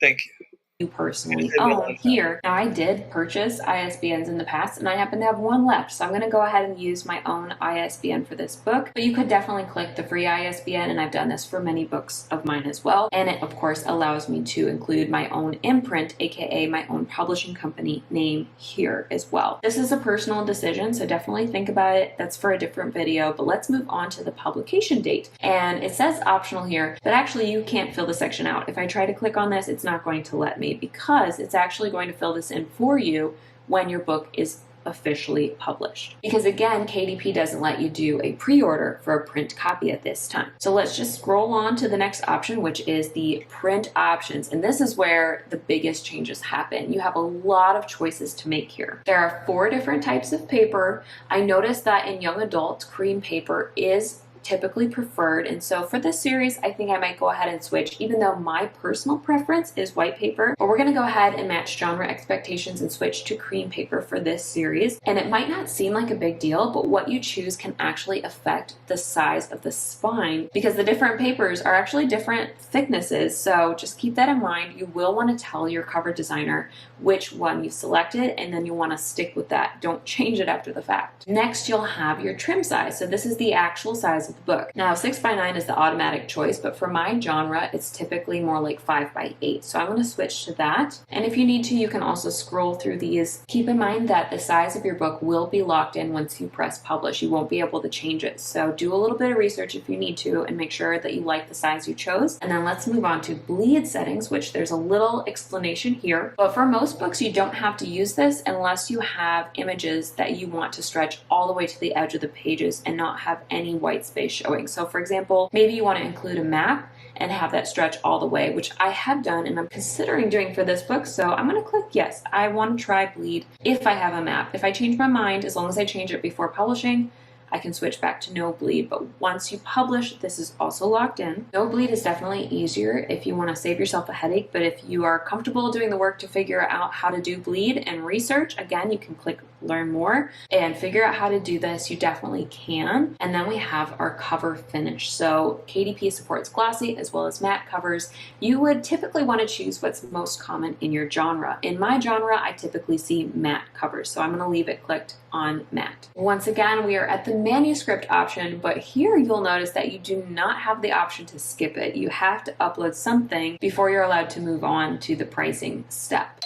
Thank you. personally own here. Now I did purchase ISBNs in the past and I happen to have one left, so I'm going to go ahead and use my own ISBN for this book, but you could definitely click the free ISBN, and I've done this for many books of mine as well, and it of course allows me to include my own imprint, aka my own publishing company name here as well. This is a personal decision, so definitely think about it. That's for a different video, but let's move on to the publication date. And it says optional here, but actually you can't fill the section out. If I try to click on this, it's not going to let me, because it's actually going to fill this in for you when your book is officially published. Because again, KDP doesn't let you do a pre-order for a print copy at this time. So let's just scroll on to the next option, which is the print options. And this is where the biggest changes happen. You have a lot of choices to make here. There are 4 different types of paper. I noticed that in young adults, cream paper is typically preferred, and so for this series I think I might go ahead and switch, even though my personal preference is white paper. But we're going to go ahead and match genre expectations and switch to cream paper for this series. And it might not seem like a big deal, but what you choose can actually affect the size of the spine, because the different papers are actually different thicknesses. So just keep that in mind. You will want to tell your cover designer which one you selected, and then you want to stick with that. Don't change it after the fact. Next, you'll have your trim size. So this is the actual size of the book. Now 6x9 is the automatic choice, but for my genre it's typically more like 5x8, so I'm going to switch to that. And if you need to, you can also scroll through these. Keep in mind that the size of your book will be locked in once you press publish. You won't be able to change it, so do a little bit of research if you need to and make sure that you like the size you chose. And then let's move on to bleed settings, which there's a little explanation here, but for most books you don't have to use this unless you have images that you want to stretch all the way to the edge of the pages and not have any white space showing. So for example, maybe you want to include a map and have that stretch all the way, which I have done and I'm considering doing for this book. So I'm going to click yes, I want to try bleed if I have a map. If I change my mind, as long as I change it before publishing, I can switch back to no bleed. But once you publish, this is also locked in. No bleed is definitely easier if you want to save yourself a headache, but if you are comfortable doing the work to figure out how to do bleed and research, again, you can click learn more and figure out how to do this. You definitely can. And then we have our cover finish. So KDP supports glossy as well as matte covers. You would typically want to choose what's most common in your genre. In my genre, I typically see matte covers, so I'm going to leave it clicked on matte. Once again, we are at the manuscript option, but here you'll notice that you do not have the option to skip it. You have to upload something before you're allowed to move on to the pricing step.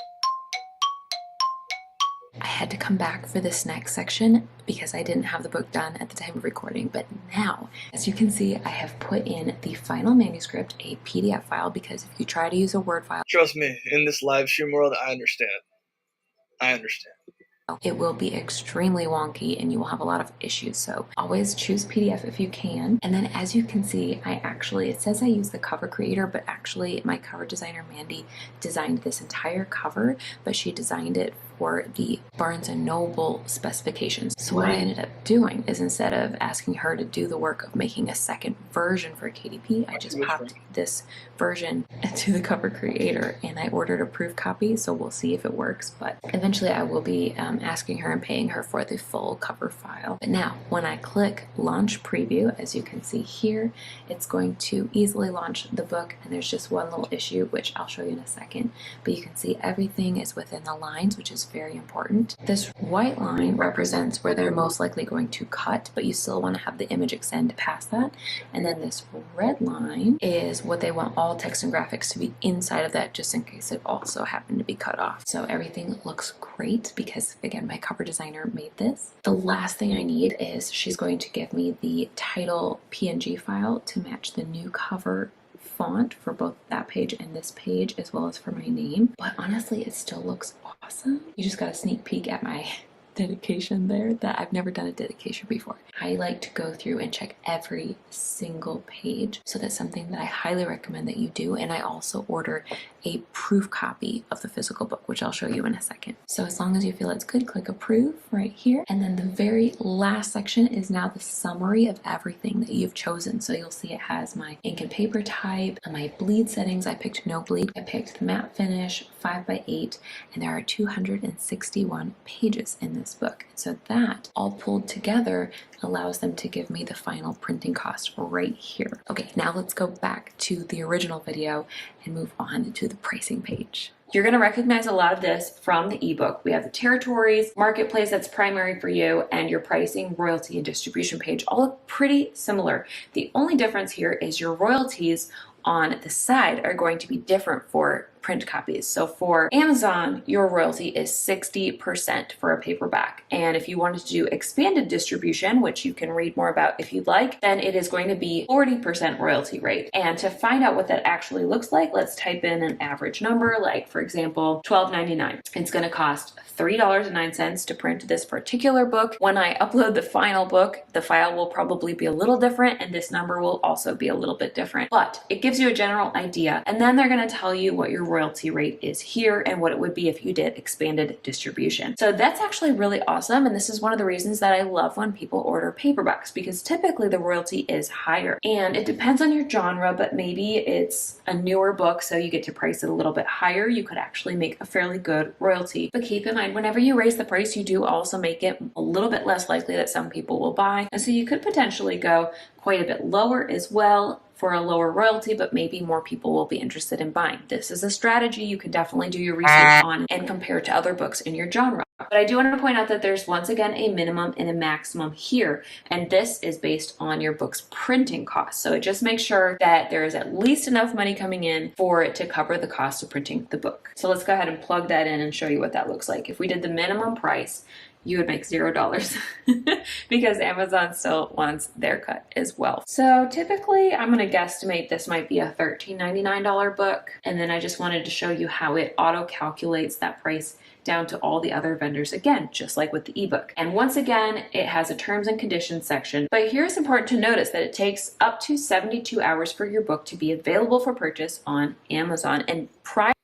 I had to come back for this next section because I didn't have the book done at the time of recording, but now, as you can see, I have put in the final manuscript, a PDF file, because if you try to use a Word file, trust me, in this live stream world, I understand. it will be extremely wonky and you will have a lot of issues. So always choose PDF if you can. And then as you can see, it says I use the cover creator, but actually my cover designer Mandy designed this entire cover, but she designed it for the Barnes & Noble specifications. So what I ended up doing is, instead of asking her to do the work of making a second version for KDP, I just popped this version to the cover creator and I ordered a proof copy, so we'll see if it works. But eventually I will be asking her and paying her for the full cover file. But now when I click launch preview, as you can see here, it's going to easily launch the book, and there's just one little issue which I'll show you in a second, but you can see everything is within the lines, which is very important. This white line represents where they're most likely going to cut, but you still want to have the image extend past that. And then this red line is what they want all text and graphics to be inside of that, just in case it also happened to be cut off. So everything looks great because, again, my cover designer made this. The last thing I need is she's going to give me the title PNG file to match the new cover font for both that page and this page, as well as for my name. But honestly, it still looks awesome. You just got a sneak peek at my dedication there, that I've never done a dedication before. I like to go through and check every single page, so that's something that I highly recommend that you do. And I also order a proof copy of the physical book, which I'll show you in a second. So as long as you feel it's good, click approve right here. And then the very last section is now the summary of everything that you've chosen. So you'll see it has my ink and paper type, my bleed settings. I picked no bleed. I picked the matte finish, 5x8, and there are 261 pages in this this book. So that all pulled together allows them to give me the final printing cost right here. Okay, now let's go back to the original video and move on to the pricing page. You're going to recognize a lot of this from the ebook. We have the territories, marketplace that's primary for you, and your pricing, royalty, and distribution page all look pretty similar. The only difference here is your royalties on the side are going to be different for print copies. So for Amazon, your royalty is 60% for a paperback. And if you wanted to do expanded distribution, which you can read more about if you'd like, then it is going to be 40% royalty rate. And to find out what that actually looks like, let's type in an average number, like for example, $12.99. It's going to cost $3.09 to print this particular book. When I upload the final book, the file will probably be a little different, and this number will also be a little bit different. But it gives you a general idea, and then they're going to tell you what your royalty rate is here and what it would be if you did expanded distribution. So that's actually really awesome, and this is one of the reasons that I love when people order paperbacks, because typically the royalty is higher. And it depends on your genre, but maybe it's a newer book, so you get to price it a little bit higher. You could actually make a fairly good royalty. But keep in mind, whenever you raise the price, you do also make it a little bit less likely that some people will buy. And so you could potentially go quite a bit lower as well for a lower royalty, but maybe more people will be interested in buying. This is a strategy you can definitely do your research on and compare to other books in your genre. But I do want to point out that there's once again a minimum and a maximum here, and this is based on your book's printing costs. So it just makes sure that there is at least enough money coming in for it to cover the cost of printing the book. So let's go ahead and plug that in and show you what that looks like. If we did the minimum price, you would make $0 because Amazon still wants their cut as well. So typically I'm going to guesstimate this might be a $13.99 book. And then I just wanted to show you how it auto calculates that price down to all the other vendors again, just like with the ebook. And once again, it has a terms and conditions section. But here's important to notice that it takes up to 72 hours for your book to be available for purchase on Amazon. And prior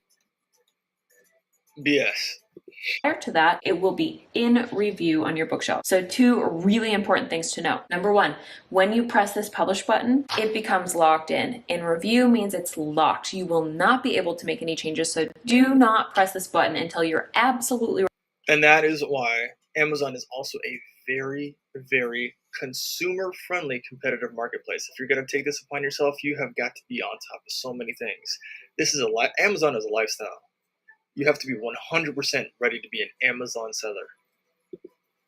to that, it will be in review on your bookshelf. So two really important things to know. Number one, when you press this publish button, it becomes locked in. In review means it's locked. You will not be able to make any changes. So do not press this button until you're absolutely. And that is why Amazon is also a very, very consumer-friendly competitive marketplace. If you're going to take this upon yourself, you have got to be on top of so many things. This is Amazon is a lifestyle. You have to be 100% ready to be an Amazon seller.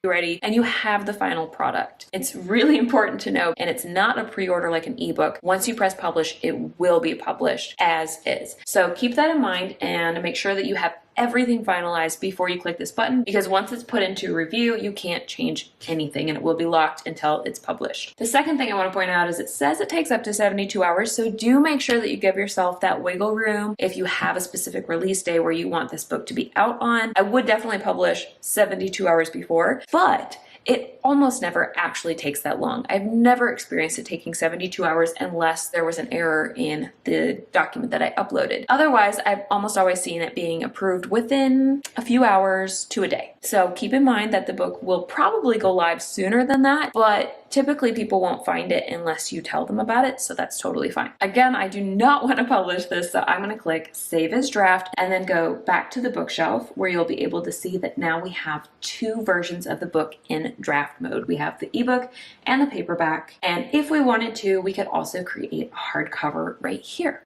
Ready, and you have the final product. It's really important to know, and it's not a pre-order like an ebook. Once you press publish, it will be published as is. So keep that in mind and make sure that you have everything finalized before you click this button, because once it's put into review, you can't change anything and it will be locked until it's published. The second thing I want to point out is it says it takes up to 72 hours, so do make sure that you give yourself that wiggle room. If you have a specific release day where you want this book to be out on, I would definitely publish 72 hours before, but it almost never actually takes that long. I've never experienced it taking 72 hours unless there was an error in the document that I uploaded. Otherwise, I've almost always seen it being approved within a few hours to a day. So keep in mind that the book will probably go live sooner than that, but typically people won't find it unless you tell them about it, so that's totally fine. Again, I do not want to publish this, so I'm going to click Save as Draft and then go back to the bookshelf where you'll be able to see that now we have two versions of the book in draft mode. We have the ebook and the paperback, and if we wanted to, we could also create a hardcover right here.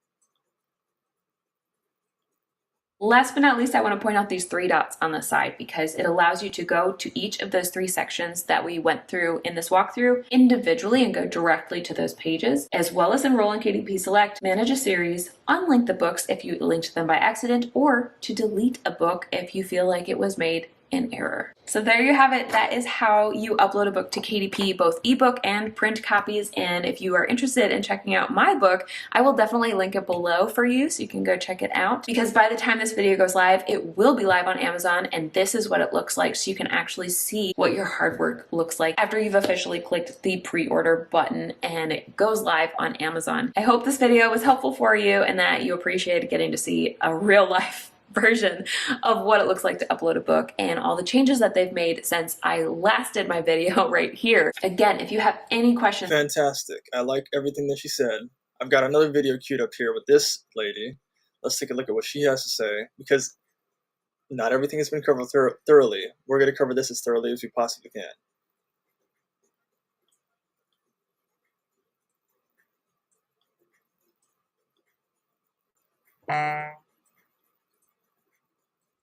Last but not least, I want to point out these three dots on the side because it allows you to go to each of those three sections that we went through in this walkthrough individually and go directly to those pages, as well as enroll in KDP Select, manage a series, unlink the books if you linked them by accident, or to delete a book if you feel like it was made in error. So there you have it. That is how you upload a book to KDP, both ebook and print copies. And if you are interested in checking out my book, I will definitely link it below for you so you can go check it out, because by the time this video goes live, it will be live on Amazon, and this is what it looks like, so you can actually see what your hard work looks like after you've officially clicked the pre-order button and it goes live on Amazon. I hope this video was helpful for you and that you appreciated getting to see a real life version of what it looks like to upload a book and all the changes that they've made since I last did my video right here. Again, if you have any questions. Fantastic. I like everything that she said. I've got another video queued up here with this lady. Let's take a look at what she has to say, because Not everything has been covered thoroughly. We're going to cover this as thoroughly as we possibly can.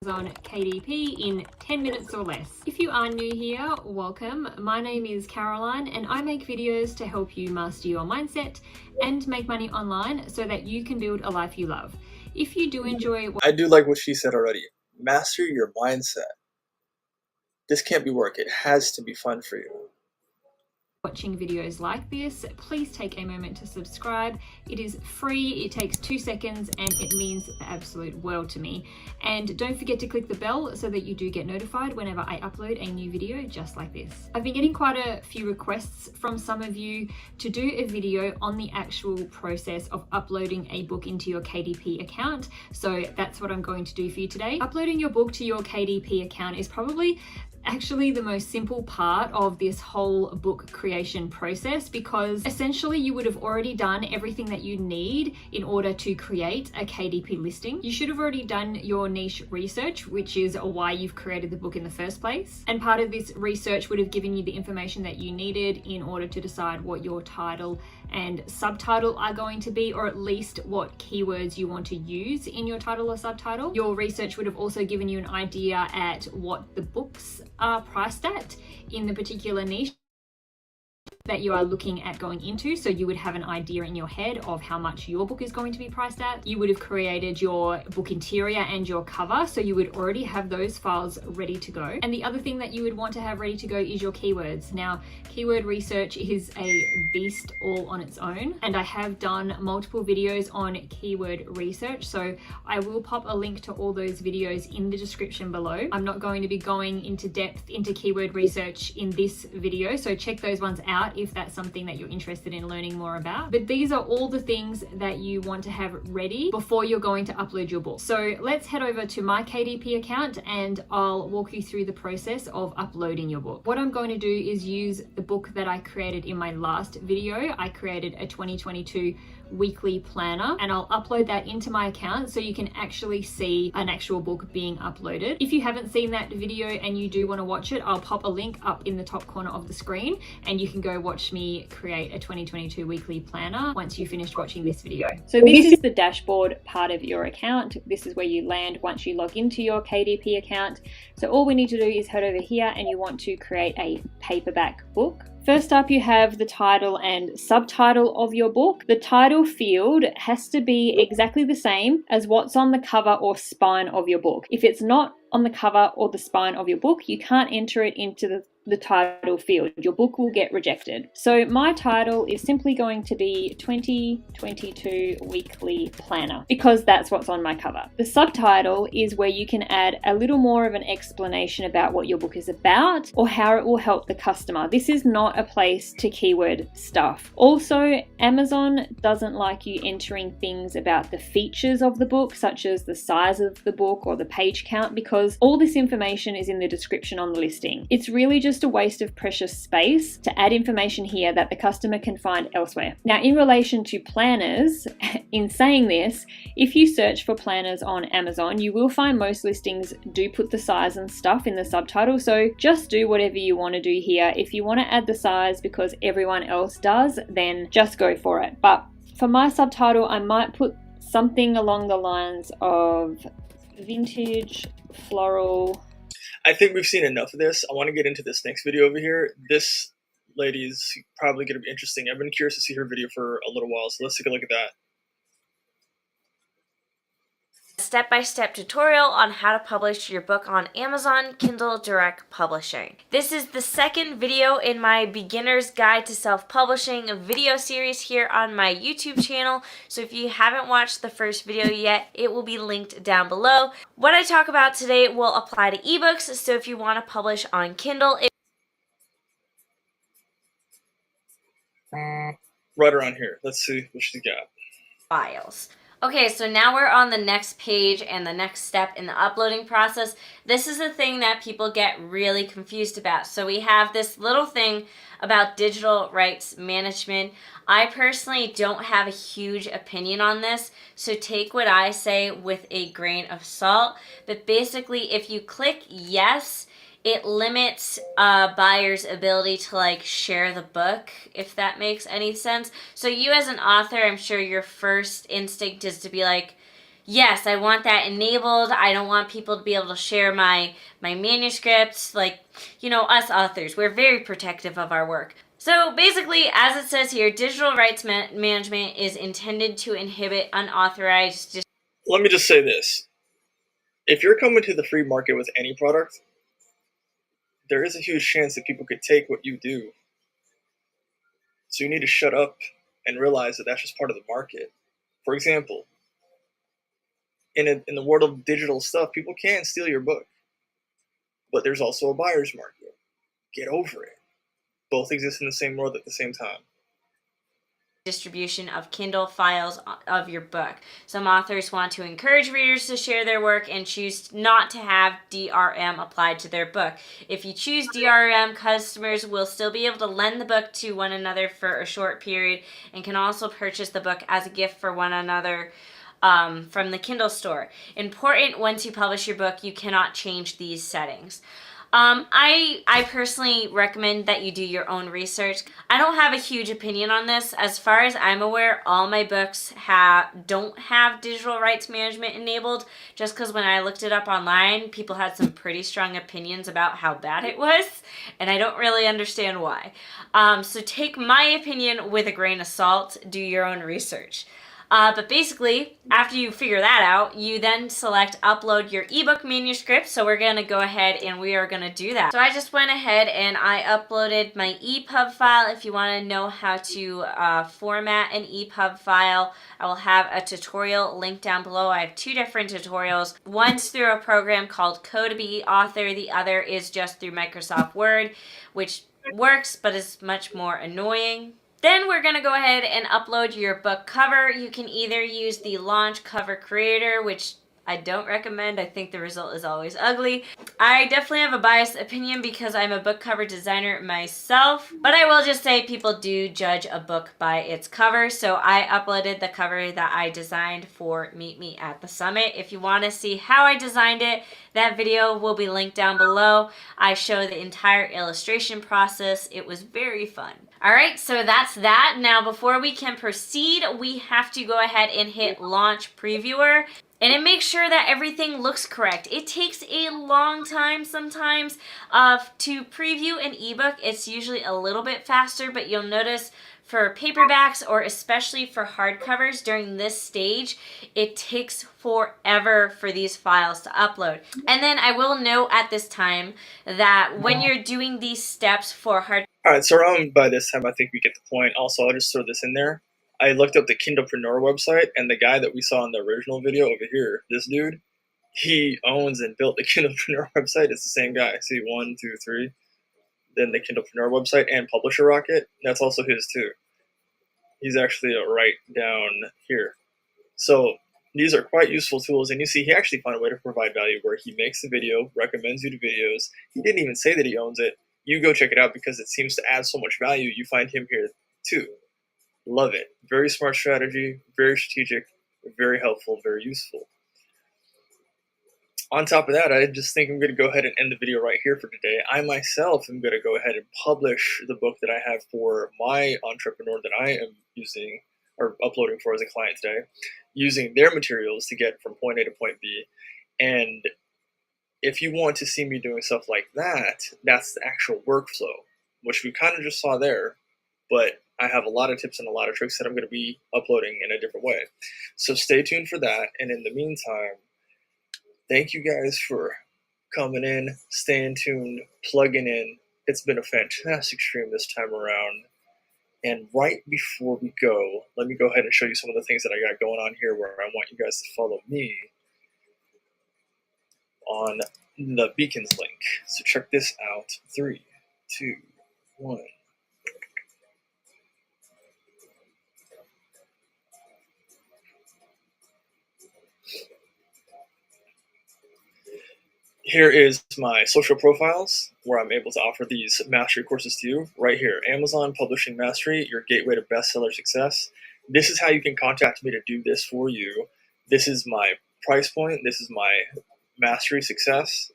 On KDP in 10 minutes or less. If you are new here, welcome. My name is Caroline and I make videos to help you master your mindset and make money online so that you can build a life you love. If you do enjoy I do like what she said already. Master your mindset. This can't be work. It has to be fun for you. watching videos like this, please take a moment to subscribe. It is free, it takes 2 seconds, and it means the absolute world to me. And don't forget to click the bell so that you do get notified whenever I upload a new video just like this. I've been getting quite a few requests from some of you to do a video on the actual process of uploading a book into your KDP account. So that's what I'm going to do for you today. Uploading your book to your KDP account is probably actually the most simple part of this whole book creation process, because essentially you would have already done everything that you need in order to create a KDP listing. You should have already done your niche research, which is why you've created the book in the first place. And part of this research would have given you the information that you needed in order to decide what your title and subtitle are going to be, or at least what keywords you want to use in your title or subtitle. Your research would have also given you an idea at what the books are priced at in the particular niche that you are looking at going into. So you would have an idea in your head of how much your book is going to be priced at. You would have created your book interior and your cover, so you would already have those files ready to go. And the other thing that you would want to have ready to go is your keywords. Now, keyword research is a beast all on its own, and I have done multiple videos on keyword research, so I will pop a link to all those videos in the description below. I'm not going to be going into depth into keyword research in this video, so check those ones out if that's something that you're interested in learning more about. But these are all the things that you want to have ready before you're going to upload your book. So let's head over to my KDP account and I'll walk you through the process of uploading your book. What I'm going to do is use the book that I created in my last video. I created a 2022 weekly planner, and I'll upload that into my account so you can actually see an actual book being uploaded. If you haven't seen that video and you do want to watch it, I'll pop a link up in the top corner of the screen and you can go watch me create a 2022 weekly planner once you finished watching this video. So this is the dashboard part of your account. This is where you land once you log into your KDP account. So all we need to do is head over here and you want to create a paperback book. First up, you have the title and subtitle of your book. The title field has to be exactly the same as what's on the cover or spine of your book. If it's not on the cover or the spine of your book, you can't enter it into the title field. Your book will get rejected. So my title is simply going to be 2022 Weekly Planner, because that's what's on my cover. The subtitle is where you can add a little more of an explanation about what your book is about or how it will help the customer. This is not a place to keyword stuff. Also, Amazon doesn't like you entering things about the features of the book, such as the size of the book or the page count, because all this information is in the description on the listing. It's really just a waste of precious space to add information here that the customer can find elsewhere. Now, in relation to planners, in saying this, if you search for planners on Amazon, you will find most listings do put the size and stuff in the subtitle, so just do whatever you want to do here. If you want to add the size because everyone else does, then just go for it. But for my subtitle, I might put something along the lines of vintage floral. I think we've seen enough of this. I want to get into this next video over here. This lady's probably going to be interesting. I've been curious to see her video for a little while, so let's take a look at that. Step-by-step tutorial on how to publish your book on Amazon Kindle Direct Publishing. This is the second video in my Beginner's Guide to Self-Publishing video series here on my YouTube channel. So if you haven't watched the first video yet, it will be linked down below. What I talk about today will apply to ebooks, so if you want to publish on Kindle, Right around here. Let's see what she's got. files. Okay, so now we're on the next page and the next step in the uploading process. This is the thing that people get really confused about. So we have this little thing about digital rights management. I personally don't have a huge opinion on this, so take what I say with a grain of salt. But basically, if you click yes, it limits a buyer's ability to like share the book, if that makes any sense. So you as an author, I'm sure your first instinct is to be like, yes, I want that enabled. I don't want people to be able to share my manuscripts. Like, you know, us authors, we're very protective of our work. So basically, as it says here, digital rights management is intended to inhibit unauthorized. Let me just say this. If you're coming to the free market with any product, there is a huge chance that people could take what you do. So you need to shut up and realize that that's just part of the market. For example, in the world of digital stuff, people can steal your book. But there's also a buyer's market. Get over it. Both exist in the same world at the same time. Distribution of Kindle files of your book. Some authors want to encourage readers to share their work and choose not to have DRM applied to their book. If you choose DRM, customers will still be able to lend the book to one another for a short period and can also purchase the book as a gift for one another from the Kindle store. Important, once you publish your book, you cannot change these settings. I personally recommend that you do your own research. I don't have a huge opinion on this. As far as I'm aware, all my books don't have digital rights management enabled, just because when I looked it up online, people had some pretty strong opinions about how bad it was, and I don't really understand why. So take my opinion with a grain of salt, do your own research. But basically, after you figure that out, you then select upload your ebook manuscript. So we're going to go ahead and we are going to do that. So I just went ahead and I uploaded my EPUB file. If you want to know how to format an EPUB file, I will have a tutorial linked down below. I have two different tutorials. One's through a program called Code2Be Author. The other is just through Microsoft Word, which works but is much more annoying. Then we're going to go ahead and upload your book cover. You can either use the Launch Cover Creator, which I don't recommend. I think the result is always ugly. I definitely have a biased opinion because I'm a book cover designer myself, but I will just say people do judge a book by its cover. So I uploaded the cover that I designed for Meet Me at the Summit. If you want to see how I designed it, that video will be linked down below. I show the entire illustration process. It was very fun. All right, so that's that. Now, before we can proceed, we have to go ahead and hit Launch Previewer. And it makes sure that everything looks correct. It takes a long time sometimes to preview an ebook. It's usually a little bit faster, but you'll notice for paperbacks or especially for hardcovers during this stage, it takes forever for these files to upload. And then I will note at this time that when you're doing these steps for hard. All right, so around by this time, I think we get the point. Also, I'll just throw this in there. I looked up the Kindlepreneur website, and the guy that we saw in the original video over here, this dude, he owns and built the Kindlepreneur website. It's the same guy. See, 1, 2, 3. Then the Kindlepreneur website and Publisher Rocket. That's also his too. He's actually right down here. So these are quite useful tools, and you see he actually found a way to provide value where he makes the video, recommends you to videos. He didn't even say that he owns it. You go check it out because it seems to add so much value. You find him here too. Love it. Very smart strategy, very strategic, very helpful, very useful. On top of that, I just think I'm going to go ahead and end the video right here for today. I myself am going to go ahead and publish the book that I have for my entrepreneur that I am using or uploading for as a client today, using their materials to get from point A to point B. And if you want to see me doing stuff like that, that's the actual workflow, which we kind of just saw there. But I have a lot of tips and a lot of tricks that I'm going to be uploading in a different way. So stay tuned for that. And in the meantime, thank you guys for coming in, staying tuned, plugging in. It's been a fantastic stream this time around. And right before we go, let me go ahead and show you some of the things that I got going on here where I want you guys to follow me on the beacons link. So check this out. 3, 2, 1. here is my social profiles where I'm able to offer these mastery courses to you. Right here, Amazon Publishing Mastery, your gateway to bestseller success. This is how you can contact me to do this for you. This is my price point. This is my mastery success.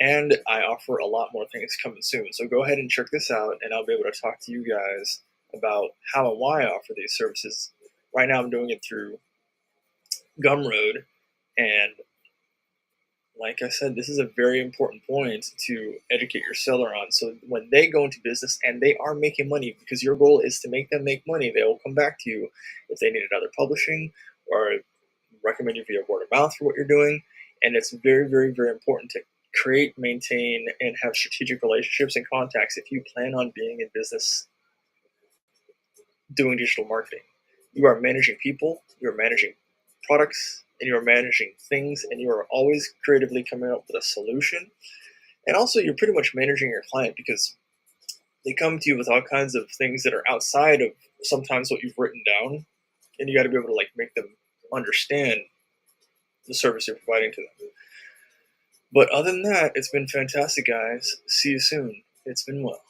And I offer a lot more things coming soon. So go ahead and check this out, and I'll be able to talk to you guys about how and why I offer these services. Right now I'm doing it through Gumroad, and like I said, this is a very important point to educate your seller on. So when they go into business and they are making money, because your goal is to make them make money, they will come back to you if they need another publishing or recommend you via word of mouth for what you're doing. And it's very, very, very important to create, maintain, and have strategic relationships and contacts if you plan on being in business doing digital marketing. You are managing people, you are managing products, and you are managing things, and you are always creatively coming up with a solution. And also, you're pretty much managing your client because they come to you with all kinds of things that are outside of sometimes what you've written down, and you got to be able to like make them understand the service you're providing to them. But other than that, it's been fantastic, guys. See you soon. It's been well.